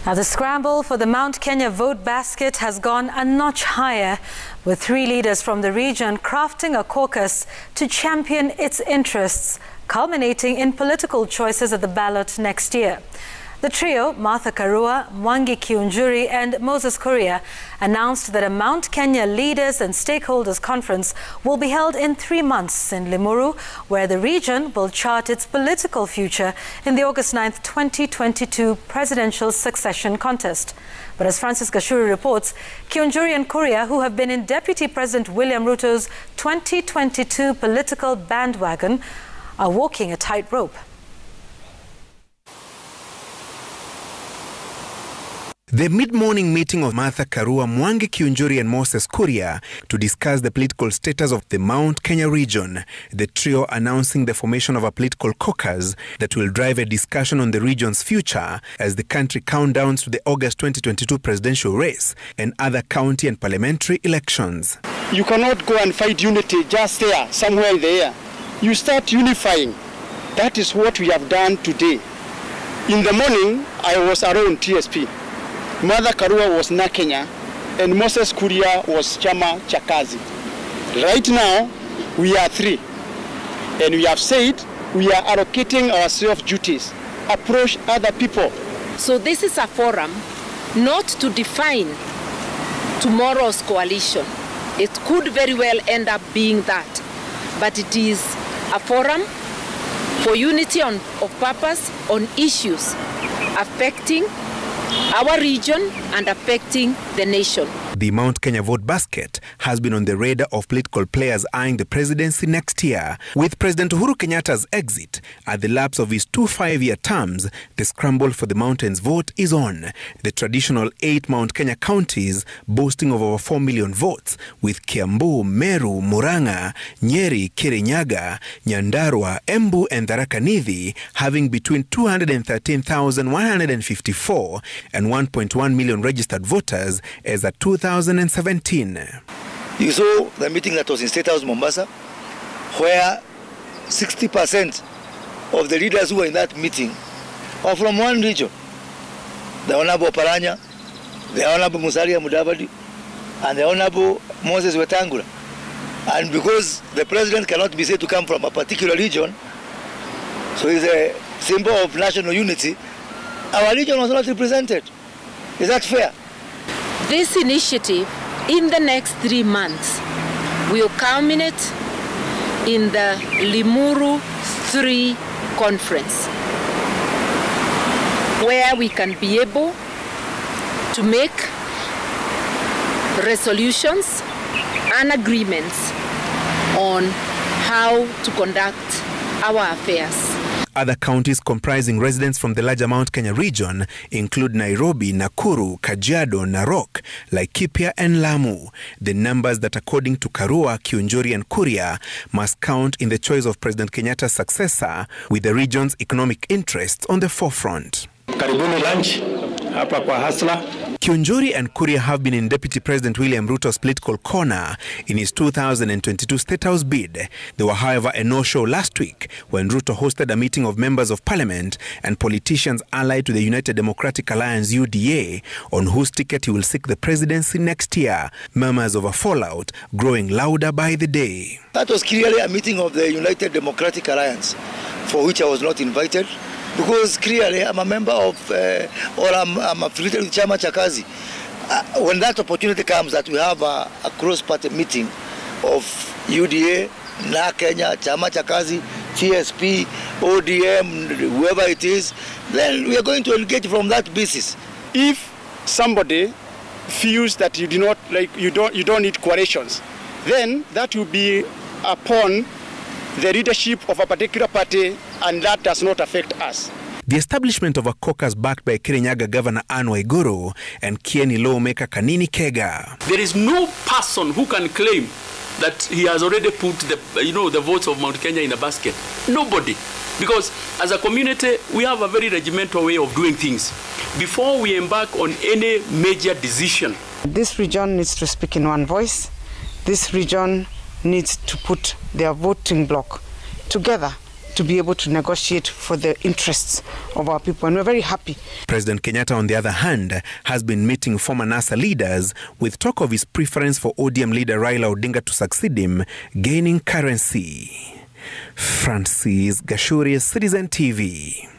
Now, the scramble for the Mount Kenya vote basket has gone a notch higher, with 3 leaders from the region crafting a caucus to champion its interests, culminating in political choices at the ballot next year. The trio, Martha Karua, Mwangi Kiunjuri and Moses Kuria, announced that a Mount Kenya Leaders and Stakeholders Conference will be held in 3 months in Limuru, where the region will chart its political future in the August 9th, 2022 presidential succession contest. But as Francis Gashuru reports, Kiunjuri and Kuria, who have been in Deputy President William Ruto's 2022 political bandwagon, are walking a tightrope. The mid-morning meeting of Martha Karua, Mwangi Kiunjuri and Moses Kuria to discuss the political status of the Mount Kenya region, the trio announcing the formation of a political caucus that will drive a discussion on the region's future as the country countdowns to the August 2022 presidential race and other county and parliamentary elections. You cannot go and fight unity just there, somewhere in the air. You start unifying. That is what we have done today. In the morning, I was around TSP. Martha Karua was na Kenya and Moses Kuria was Chama Chakazi. Right now, we are 3. And we have said we are allocating ourselves duties, approach other people. So this is a forum not to define tomorrow's coalition. It could very well end up being that. But it is a forum for unity of purpose on issues affecting our region and affecting the nation. The Mount Kenya vote basket has been on the radar of political players eyeing the presidency next year. With President Uhuru Kenyatta's exit at the lapse of his 2 5-year terms, the scramble for the mountain's vote is on. The traditional 8 Mount Kenya counties boasting of over 4 million votes, with Kiambu, Meru, Murang'a, Nyeri, Kirinyaga, Nyandarua, Embu and Tharaka Nithi having between 213,154 and 1.1 million registered voters as at 2017. You saw the meeting that was in State House, Mombasa, where 60% of the leaders who were in that meeting are from one region. The Honorable Paranya, the Honorable Musalia Mudavadi, and the Honorable Moses Wetangula. And because the president cannot be said to come from a particular region, so it's a symbol of national unity, our region was not represented. Is that fair? This initiative, in the next 3 months, will culminate in the Limuru 3 conference, where we can be able to make resolutions and agreements on how to conduct our affairs. Other counties comprising residents from the larger Mount Kenya region include Nairobi, Nakuru, Kajiado, Narok, Laikipia and Lamu. The numbers that, according to Karua, Kiunjuri and Kuria, must count in the choice of President Kenyatta's successor, with the region's economic interests on the forefront. Karibuni lunch hapa kwa Hasla. Kiunjuri and Kuria have been in Deputy President William Ruto's political corner in his 2022 State House bid. They were, however, a no-show last week when Ruto hosted a meeting of members of parliament and politicians allied to the United Democratic Alliance UDA on whose ticket he will seek the presidency next year. Murmurs of a fallout growing louder by the day. That was clearly a meeting of the United Democratic Alliance, for which I was not invited. Because clearly I'm a member of, or I'm affiliated with Chama Chakazi. When that opportunity comes that we have a cross-party meeting of UDA, Na Kenya, Chama Chakazi, TSP, ODM, whoever it is, then we are going to engage from that basis. If somebody feels that you do not you don't need coalitions, then that will be upon the leadership of a particular party, and that does not affect us. The establishment of a caucus backed by Kirinyaga Governor Anne Waiguru and Kieni lawmaker Kanini Kega. There is no person who can claim that he has already put the votes of Mount Kenya in a basket. Nobody. Because as a community, we have a very regimental way of doing things. Before we embark on any major decision, this region needs to speak in one voice. This region needs to put their voting bloc together to be able to negotiate for the interests of our people. And we're very happy. President Kenyatta, on the other hand, has been meeting former NASA leaders with talk of his preference for ODM leader Raila Odinga to succeed him, gaining currency. Francis Gashuri, Citizen TV.